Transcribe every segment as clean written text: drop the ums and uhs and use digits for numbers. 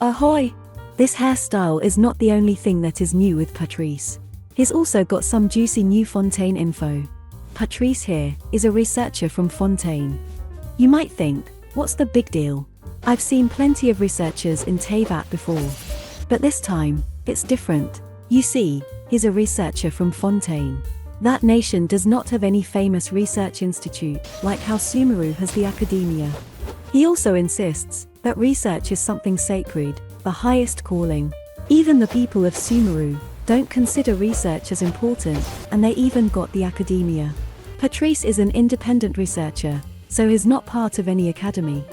Ahoy! This hairstyle is not the only thing that is new with Patrice. He's also got some juicy new Fontaine info. Patrice here is a researcher from Fontaine. You might think, what's the big deal? I've seen plenty of researchers in Teyvat before. But this time, it's different. You see, he's a researcher from Fontaine. That nation does not have any famous research institute, like how Sumeru has the academia. He also insists that research is something sacred, the highest calling. Even the people of Sumeru don't consider research as important, and they even got the academia. Patrice is an independent researcher, so he's not part of any academy.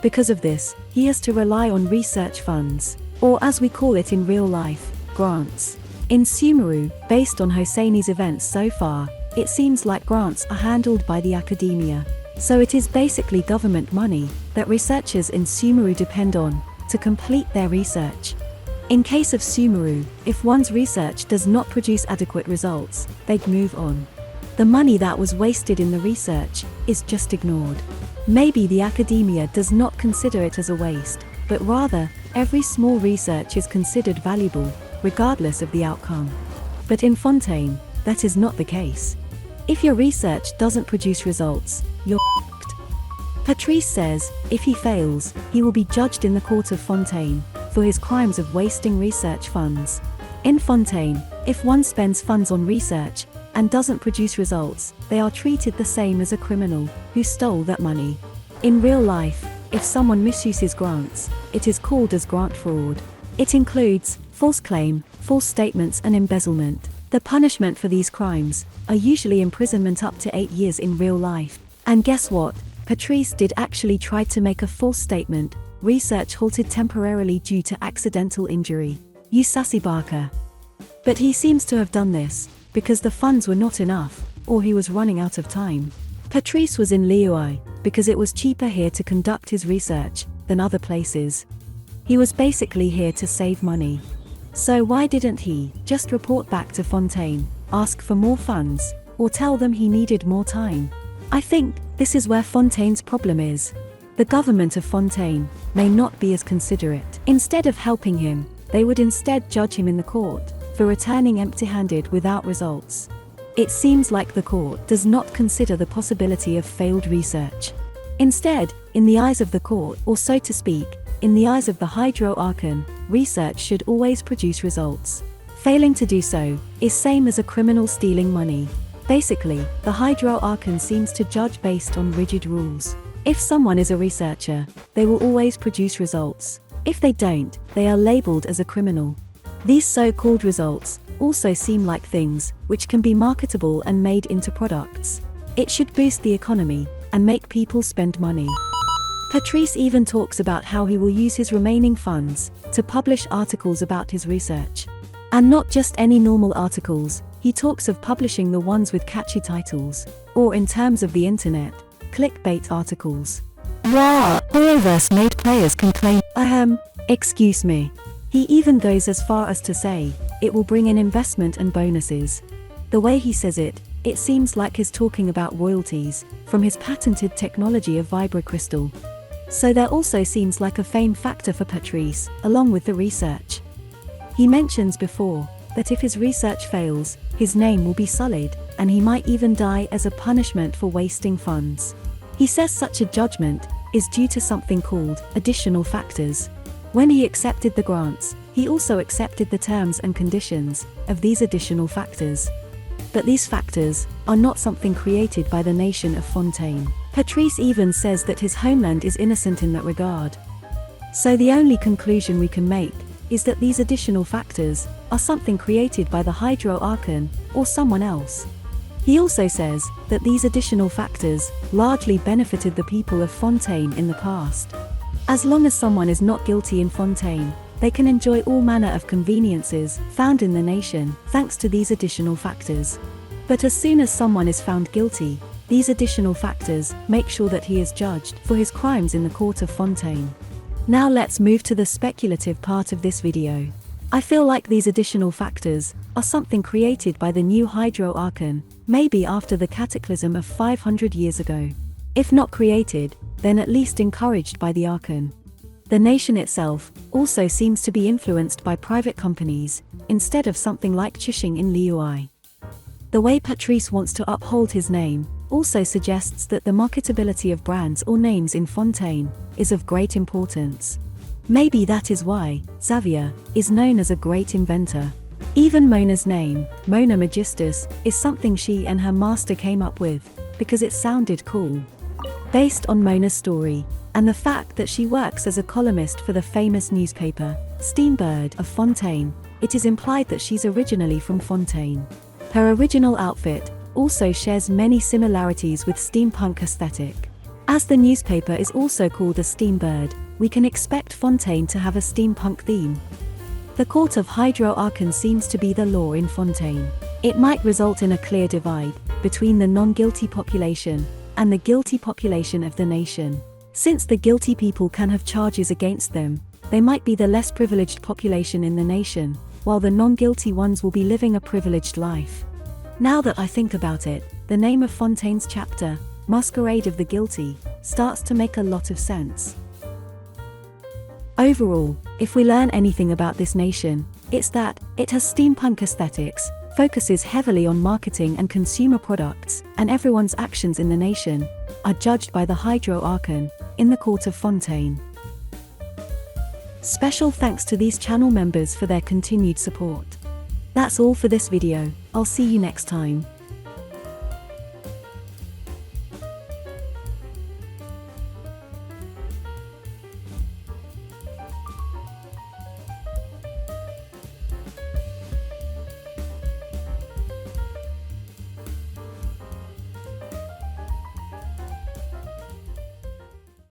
Because of this, he has to rely on research funds, or as we call it in real life, grants. In Sumeru, based on Hosseini's events so far, it seems like grants are handled by the academia. So it is basically government money that researchers in Sumeru depend on to complete their research. In case of Sumeru, if one's research does not produce adequate results, they'd move on. The money that was wasted in the research is just ignored. Maybe the academia does not consider it as a waste, but rather, every small research is considered valuable, regardless of the outcome. But in Fontaine, that is not the case. If your research doesn't produce results, you're f***ed. Patrice says, if he fails, he will be judged in the court of Fontaine for his crimes of wasting research funds. In Fontaine, if one spends funds on research and doesn't produce results, they are treated the same as a criminal who stole that money. In real life, if someone misuses grants, it is called as grant fraud. It includes false claim, false statements and embezzlement. The punishment for these crimes are usually imprisonment up to 8 years in real life. And guess what? Patrice did actually try to make a false statement. Research halted temporarily due to accidental injury. You sassy barker. But he seems to have done this because the funds were not enough, or he was running out of time. Patrice was in Liyue because it was cheaper here to conduct his research than other places. He was basically here to save money. So why didn't he just report back to Fontaine, ask for more funds, or tell them he needed more time? I think this is where Fontaine's problem is. The government of Fontaine may not be as considerate. Instead of helping him, they would instead judge him in the court for returning empty-handed without results. It seems like the court does not consider the possibility of failed research. Instead, in the eyes of the court, or so to speak, in the eyes of the Hydro Archon, research should always produce results. Failing to do so is same as a criminal stealing money. Basically, the Hydro Archon seems to judge based on rigid rules. If someone is a researcher, they will always produce results. If they don't, they are labeled as a criminal. These so-called results also seem like things which can be marketable and made into products. It should boost the economy and make people spend money. Patrice even talks about how he will use his remaining funds to publish articles about his research. And not just any normal articles, he talks of publishing the ones with catchy titles, or in terms of the internet, clickbait articles. Wow, Horrorverse made players complain. Excuse me. He even goes as far as to say, it will bring in investment and bonuses. The way he says it, it seems like he's talking about royalties from his patented technology of Vibro-Crystal. So there also seems like a fame factor for Patrice, along with the research. He mentions before that if his research fails, his name will be sullied, and he might even die as a punishment for wasting funds. He says such a judgment is due to something called additional factors. When he accepted the grants, he also accepted the terms and conditions of these additional factors. But these factors are not something created by the nation of Fontaine. Patrice even says that his homeland is innocent in that regard. So the only conclusion we can make is that these additional factors are something created by the Hydro Archon or someone else. He also says that these additional factors largely benefited the people of Fontaine in the past. As long as someone is not guilty in Fontaine, they can enjoy all manner of conveniences found in the nation thanks to these additional factors. But as soon as someone is found guilty, these additional factors make sure that he is judged for his crimes in the court of Fontaine. Now let's move to the speculative part of this video. I feel like these additional factors are something created by the new Hydro Archon, maybe after the cataclysm of 500 years ago. If not created, then at least encouraged by the Archon. The nation itself also seems to be influenced by private companies, instead of something like Chuxing in Liuai. The way Patrice wants to uphold his name also suggests that the marketability of brands or names in Fontaine is of great importance. Maybe that is why Xavier is known as a great inventor. Even Mona's name, Mona Magistus, is something she and her master came up with, because it sounded cool. Based on Mona's story, and the fact that she works as a columnist for the famous newspaper, Steenbird of Fontaine, it is implied that she's originally from Fontaine. Her original outfit also shares many similarities with steampunk aesthetic. As the newspaper is also called a Steenbird, we can expect Fontaine to have a steampunk theme. The court of Hydro-Archon seems to be the law in Fontaine. It might result in a clear divide between the non-guilty population and the guilty population of the nation. Since the guilty people can have charges against them, they might be the less privileged population in the nation, while the non-guilty ones will be living a privileged life. Now that I think about it, the name of Fontaine's chapter, Masquerade of the Guilty, starts to make a lot of sense. Overall, if we learn anything about this nation, it's that it has steampunk aesthetics, focuses heavily on marketing and consumer products, and everyone's actions in the nation are judged by the Hydro-Archon in the court of Fontaine. Special thanks to these channel members for their continued support. That's all for this video. I'll see you next time.